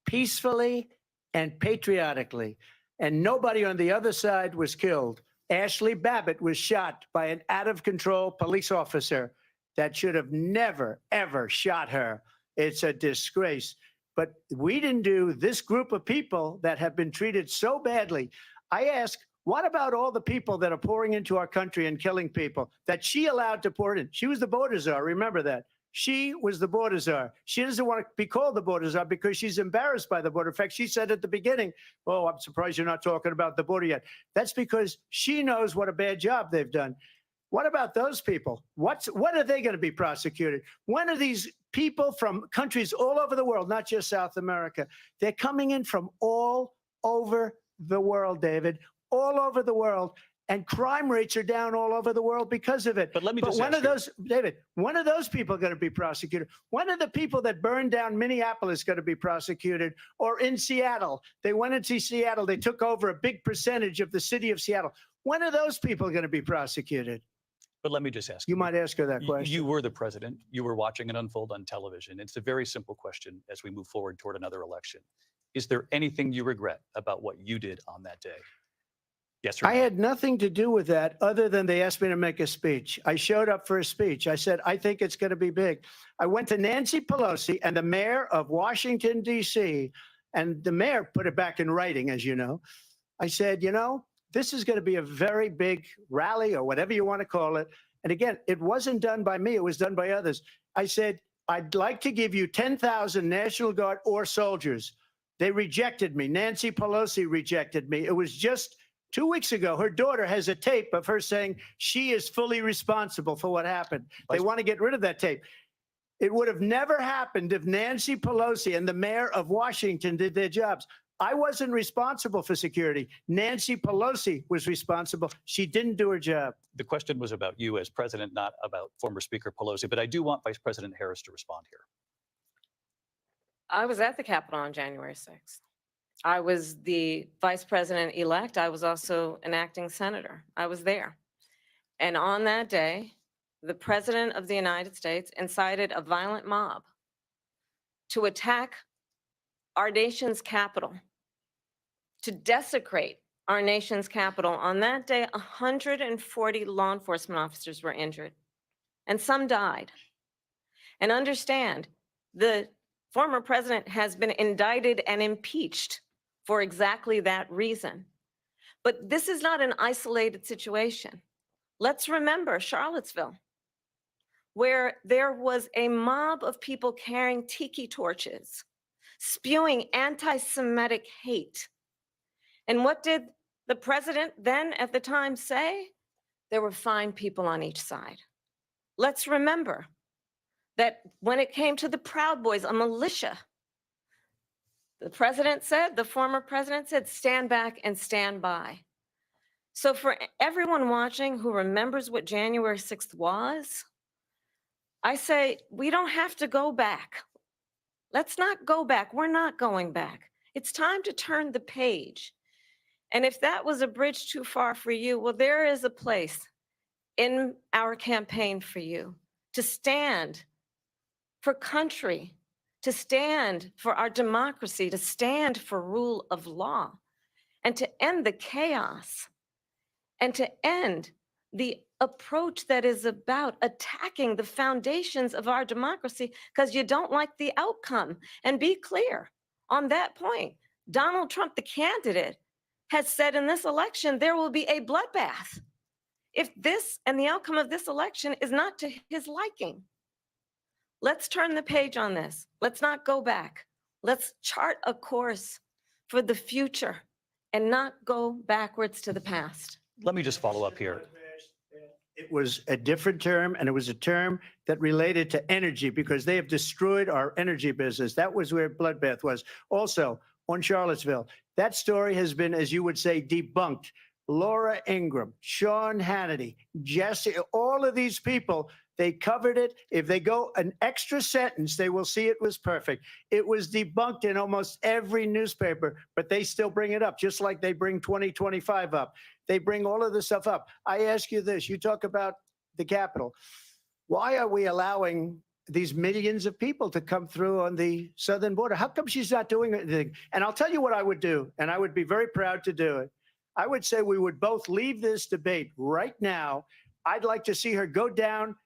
Peacefully and patriotically. And nobody on the other side was killed. Ashley Babbitt was shot by an out-of-control police officer that should have never, ever shot her. It's a disgrace. But we didn't do this group of people that have been treated so badly. I ask, what about all the people that are pouring into our country and killing people that she allowed to pour in? She was the border czar. Remember that. She was the border czar. She doesn't want to be called the border czar because she's embarrassed by the border. In fact, she said at the beginning, oh, I'm surprised you're not talking about the border yet. That's because she knows what a bad job they've done. What about those people? When are they going to be prosecuted? When are these people from countries all over the world, not just South America? They're coming in from all over the world, David. All over the world, and crime rates are down all over the world because of it. But let me just when ask are those, David, when are those people going to be prosecuted? When are the people that burned down Minneapolis going to be prosecuted? Or in Seattle, they went into Seattle, they took over a big percentage of the city of Seattle. When are those people going to be prosecuted? But let me just ask You might ask her that question. You were the president. You were watching it unfold on television. It's a very simple question as we move forward toward another election. Is there anything you regret about what you did on that day? Yes or no? I had nothing to do with that other than they asked me to make a speech. I showed up for a speech. I said, I think it's going to be big. I went to Nancy Pelosi and the mayor of Washington, D.C., and the mayor put it back in writing, as you know. I said, you know, this is going to be a very big rally or whatever you want to call it. And again, it wasn't done by me. It was done by others. I said, I'd like to give you 10,000 National Guard or soldiers. They rejected me. Nancy Pelosi rejected me. It was just 2 weeks ago, her daughter has a tape of her saying she is fully responsible for what happened. They want to get rid of that tape. It would have never happened if Nancy Pelosi and the mayor of Washington did their jobs. I wasn't responsible for security. Nancy Pelosi was responsible. She didn't do her job. The question was about you as president, not about former Speaker Pelosi, but I do want Vice President Harris to respond here. I was at the Capitol on January 6th. I was the vice president-elect. I was also an acting senator. I was there. And on that day, the president of the United States incited a violent mob to attack our nation's capital, to desecrate our nation's capital. On that day, 140 law enforcement officers were injured, and some died. And understand, the former president has been indicted and impeached for exactly that reason. But this is not an isolated situation. Let's remember Charlottesville, where there was a mob of people carrying tiki torches, spewing anti-Semitic hate. And what did the president then at the time say? There were fine people on each side. Let's remember that when it came to the Proud Boys, a militia, the president said, the former president said, stand back and stand by. So for everyone watching who remembers what January 6th was, I say, we don't have to go back. Let's not go back. We're not going back. It's time to turn the page. And if that was a bridge too far for you, well, there is a place in our campaign for you to stand for country, to stand for our democracy, to stand for rule of law, and to end the chaos, and to end the approach that is about attacking the foundations of our democracy because you don't like the outcome. And be clear on that point. Donald Trump, the candidate, has said in this election there will be a bloodbath if this and the outcome of this election is not to his liking. Let's turn the page on this. Let's not go back. Let's chart a course for the future and not go backwards to the past. Let me just follow up here. was a different term, and it was a term that related to energy because they have destroyed our energy business. That was where bloodbath was. Also, on Charlottesville, that story has been, as you would say, debunked. Laura Ingraham, Sean Hannity, Jesse, all of these people, they covered it. If they go an extra sentence, they will see it was perfect. It was debunked in almost every newspaper, but they still bring it up, just like they bring 2025 up. They bring all of this stuff up. I ask you this, you talk about the Capitol. Why are we allowing these millions of people to come through on the southern border? How come she's not doing anything? And I'll tell you what I would do, and I would be very proud to do it. I would say we would both leave this debate right now. I'd like to see her go down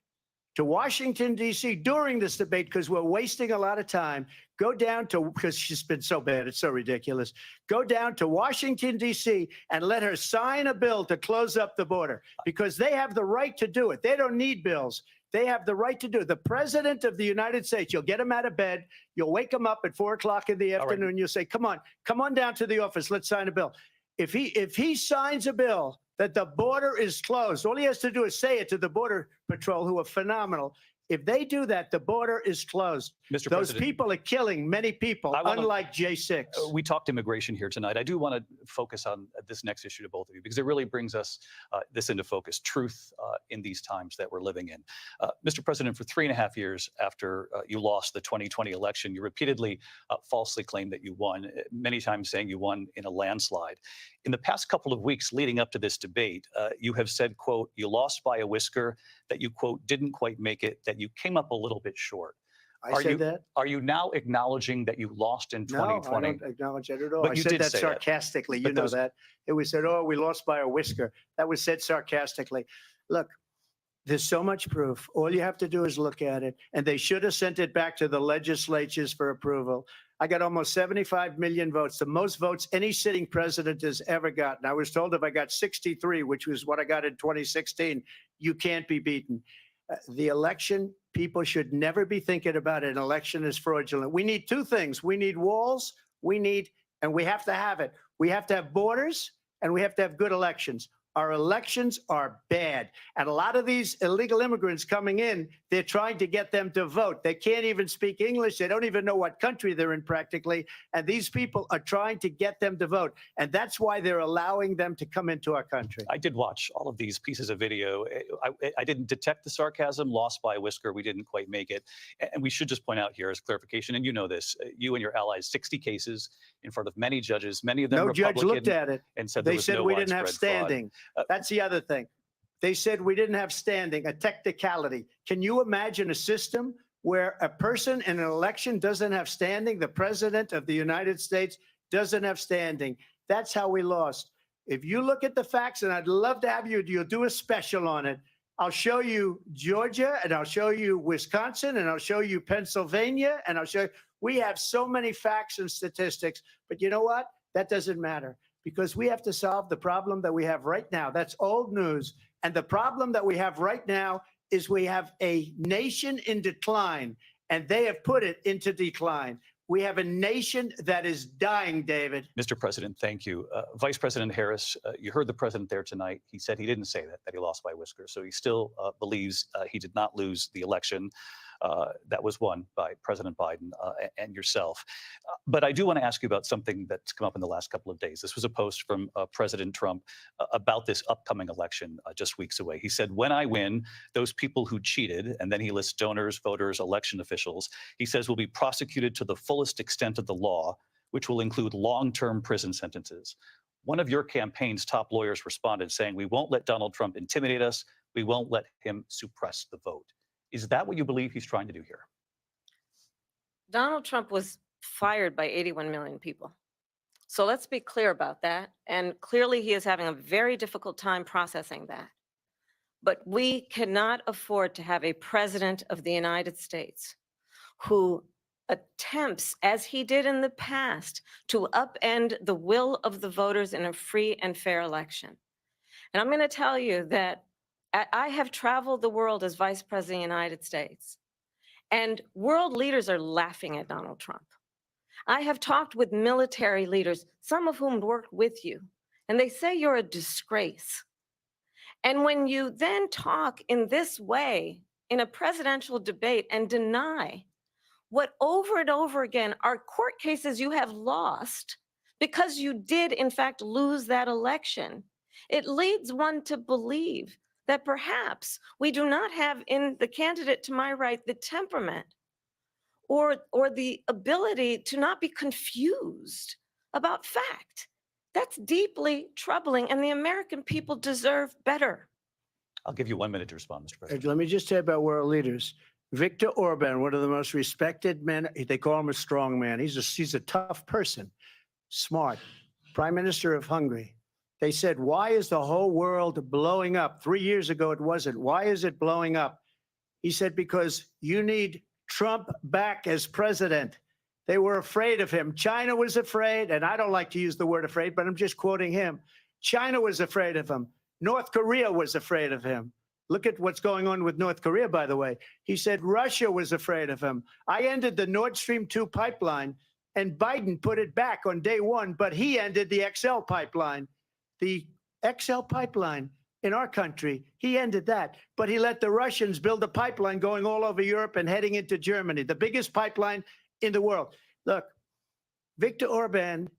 to Washington, D.C. during this debate because we're wasting a lot of time. Go down to, because she's been so bad, it's so ridiculous. Go down to Washington, D.C. and let her sign a bill to close up the border because they have the right to do it. They don't need bills. They have the right to do it. The President of the United States, you'll get him out of bed. You'll wake him up at 4 o'clock in the afternoon. Right. You'll say, come on down to the office. Let's sign a bill. If he signs a bill that the border is closed, all he has to do is say it to the Border Patrol, who are phenomenal. If they do that, the border is closed. Mr. Those President, people are killing many people, unlike J6. We talked immigration here tonight. I do want to focus on this next issue to both of you because it really brings us this into focus, truth in these times that we're living in. Mr. President, for 3.5 years after you lost the 2020 election, you repeatedly falsely claimed that you won, many times saying you won in a landslide. In the past couple of weeks leading up to this debate, you have said, quote, you lost by a whisker, that you, quote, didn't quite make it, that you came up a little bit short. I said that? Are you now acknowledging that you lost in 2020? No, I don't acknowledge that at all. But I you said did that say sarcastically. But You know those- that. It was said, oh, we lost by a whisker. That was said sarcastically. Look, there's so much proof. All you have to do is look at it. And they should have sent it back to the legislatures for approval. I got almost 75 million votes, the most votes any sitting president has ever gotten. I was told if I got 63, which was what I got in 2016, you can't be beaten. The election, people should never be thinking about an election as fraudulent. We need two things. We need walls, and we have to have it. We have to have borders, and we have to have good elections. Our elections are bad. And a lot of these illegal immigrants coming in, they're trying to get them to vote. They can't even speak English. They don't even know what country they're in practically. And these people are trying to get them to vote. And that's why they're allowing them to come into our country. I did watch all of these pieces of video. I didn't detect the sarcasm, lost by a whisker. We didn't quite make it. And we should just point out here as clarification, and you know this, you and your allies, 60 cases in front of many judges, many of them No Republican. judge looked at it. And said They said we didn't have standing. Fraud. That's the other thing. They said we didn't have standing, a technicality. Can you imagine a system where a person in an election doesn't have standing? The President of the United States doesn't have standing. That's how we lost. If you look at the facts, and I'd love to have you'll do a special on it. I'll show you Georgia, and I'll show you Wisconsin, and I'll show you Pennsylvania, and I'll show you. We have so many facts and statistics, but you know what? That doesn't matter. Because we have to solve the problem that we have right now. That's old news. And the problem that we have right now is we have a nation in decline, and they have put it into decline. We have a nation that is dying, David. Mr. President, thank you. Vice President Harris, you heard the president there tonight. He said he didn't say that he lost by a whisker. So he still believes he did not lose the election that was won by President Biden and yourself. But I do want to ask you about something that's come up in the last couple of days. This was a post from President Trump about this upcoming election just weeks away. He said, when I win, those people who cheated, and then he lists donors, voters, election officials, he says will be prosecuted to the fullest extent of the law, which will include long-term prison sentences. One of your campaign's top lawyers responded saying, we won't let Donald Trump intimidate us. We won't let him suppress the vote. Is that what you believe he's trying to do here? Donald Trump was fired by 81 million people. So let's be clear about that. And clearly he is having a very difficult time processing that. But we cannot afford to have a president of the United States who attempts, as he did in the past, to upend the will of the voters in a free and fair election. And I'm going to tell you that I have traveled the world as Vice President of the United States, and world leaders are laughing at Donald Trump. I have talked with military leaders, some of whom worked with you, and they say you're a disgrace. And when you then talk in this way in a presidential debate and deny what over and over again are court cases you have lost because you did, in fact, lose that election, it leads one to believe that perhaps we do not have in the candidate to my right the temperament or the ability to not be confused about fact. That's deeply troubling, and the American people deserve better. I'll give you 1 minute to respond, Mr. President. Let me just say about world leaders. Viktor Orban, one of the most respected men, they call him a strong man. He's a tough person, smart. Prime Minister of Hungary. They said, why is the whole world blowing up? 3 years ago, it wasn't. Why is it blowing up? He said, because you need Trump back as president. They were afraid of him. China was afraid, and I don't like to use the word afraid, but I'm just quoting him. China was afraid of him. North Korea was afraid of him. Look at what's going on with North Korea, by the way. He said Russia was afraid of him. I ended the Nord Stream 2 pipeline, and Biden put it back on day one, but he ended the XL pipeline. The XL pipeline in our country, he ended that. But he let the Russians build a pipeline going all over Europe and heading into Germany, the biggest pipeline in the world. Look, Viktor Orban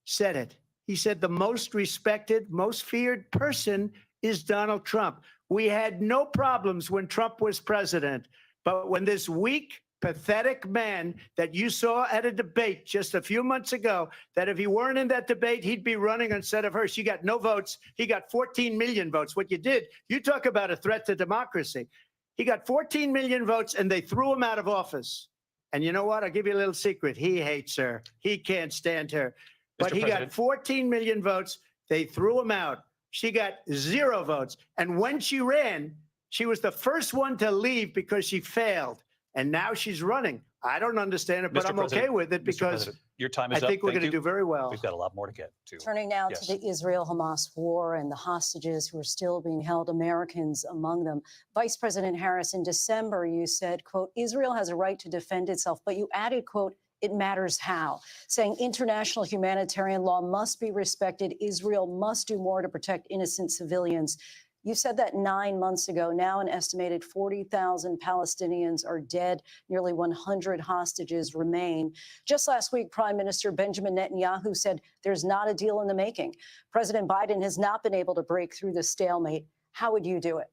said it. He said the most respected, most feared person is Donald Trump. We had no problems when Trump was president, but when this weak, pathetic man that you saw at a debate just a few months ago, that if he weren't in that debate, he'd be running instead of her. She got no votes. He got 14 million votes. What you did, you talk about a threat to democracy. He got 14 million votes, and they threw him out of office. And you know what? I'll give you a little secret. He hates her. He can't stand her. But he got 14 million votes. They threw him out. She got 0 votes. And when she ran, she was the first one to leave because she failed. And now she's running. I don't understand it, but I'm okay with it because your time is I think up. we're Thank going to you. do very well. We've got a lot more to get to. Turning now Yes. to the Israel-Hamas war and the hostages who are still being held, Americans among them. Vice President Harris, in December, you said, quote, Israel has a right to defend itself, but you added, quote, it matters how, saying international humanitarian law must be respected. Israel must do more to protect innocent civilians. You said that 9 months ago. Now an estimated 40,000 Palestinians are dead. Nearly 100 hostages remain. Just last week, Prime Minister Benjamin Netanyahu said there's not a deal in the making. President Biden has not been able to break through the stalemate. How would you do it?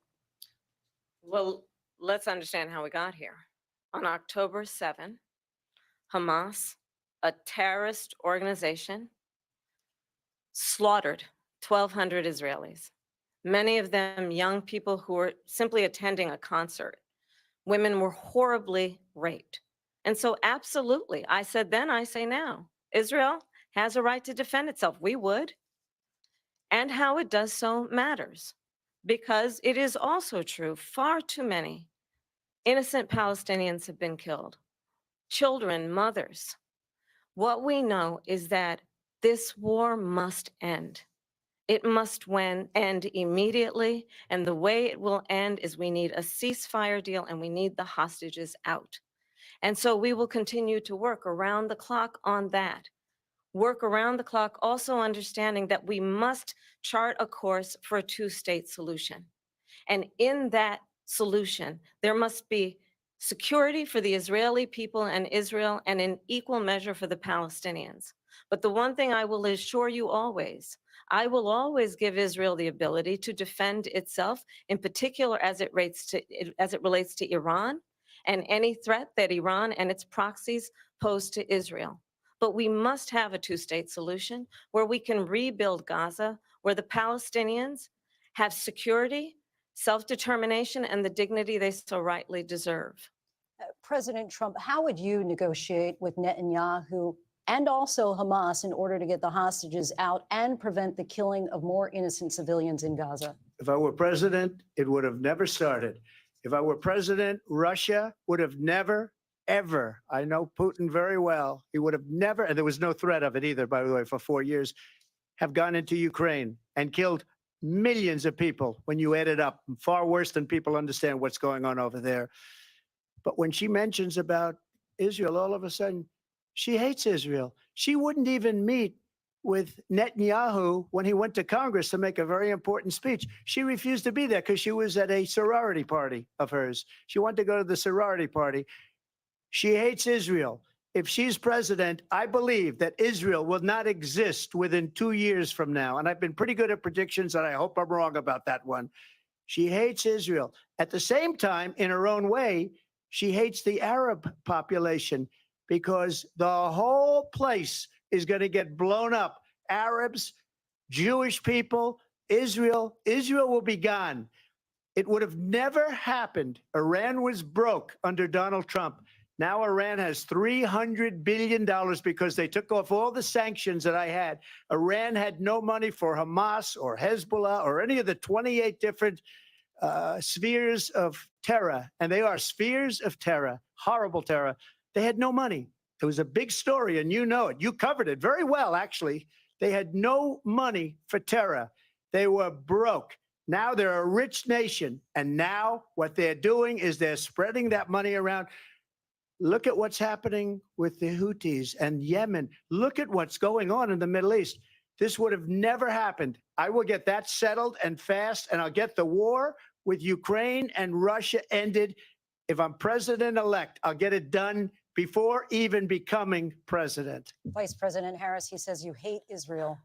Well, let's understand how we got here. On October 7, Hamas, a terrorist organization, slaughtered 1,200 Israelis. Many of them young people who were simply attending a concert. Women were horribly raped. And so absolutely, I said then, I say now, Israel has a right to defend itself. We would. And how it does so matters, because it is also true, far too many innocent Palestinians have been killed. Children, mothers. What we know is that this war must end. It must end immediately, and the way it will end is we need a ceasefire deal and we need the hostages out. And so we will continue to work around the clock on that. Work around the clock, also understanding that we must chart a course for a two-state solution. And in that solution, there must be security for the Israeli people and Israel, and in equal measure for the Palestinians. But the one thing I will assure you always, I will always give Israel the ability to defend itself, in particular as it relates to Iran and any threat that Iran and its proxies pose to Israel. But we must have a two-state solution where we can rebuild Gaza, where the Palestinians have security, self-determination, and the dignity they so rightly deserve. President Trump, how would you negotiate with Netanyahu and also Hamas in order to get the hostages out and prevent the killing of more innocent civilians in Gaza? If I were president, it would have never started. If I were president, Russia would have never, ever, I know Putin very well, he would have never, and there was no threat of it either, by the way, for 4 years, have gone into Ukraine and killed millions of people when you add it up, far worse than people understand what's going on over there. But when she mentions about Israel, all of a sudden, she hates Israel. She wouldn't even meet with Netanyahu when he went to Congress to make a very important speech. She refused to be there because she was at a sorority party of hers. She wanted to go to the sorority party. She hates Israel. If she's president, I believe that Israel will not exist within 2 years from now. And I've been pretty good at predictions, and I hope I'm wrong about that one. She hates Israel. At the same time, in her own way, she hates the Arab population because the whole place is going to get blown up. Arabs, Jewish people, Israel will be gone. It would have never happened. Iran was broke under Donald Trump. Now Iran has $300 billion because they took off all the sanctions that I had. Iran had no money for Hamas or Hezbollah or any of the 28 different spheres of terror. And they are spheres of terror, horrible terror. They had no money. It was a big story, and you know it. You covered it very well, actually. They had no money for terror. They were broke. Now they're a rich nation. And now what they're doing is they're spreading that money around. Look at what's happening with the Houthis and Yemen. Look at what's going on in the Middle East. This would have never happened. I will get that settled and fast, and I'll get the war with Ukraine and Russia ended. If I'm president-elect, I'll get it done before even becoming president. Vice President Harris, he says you hate Israel.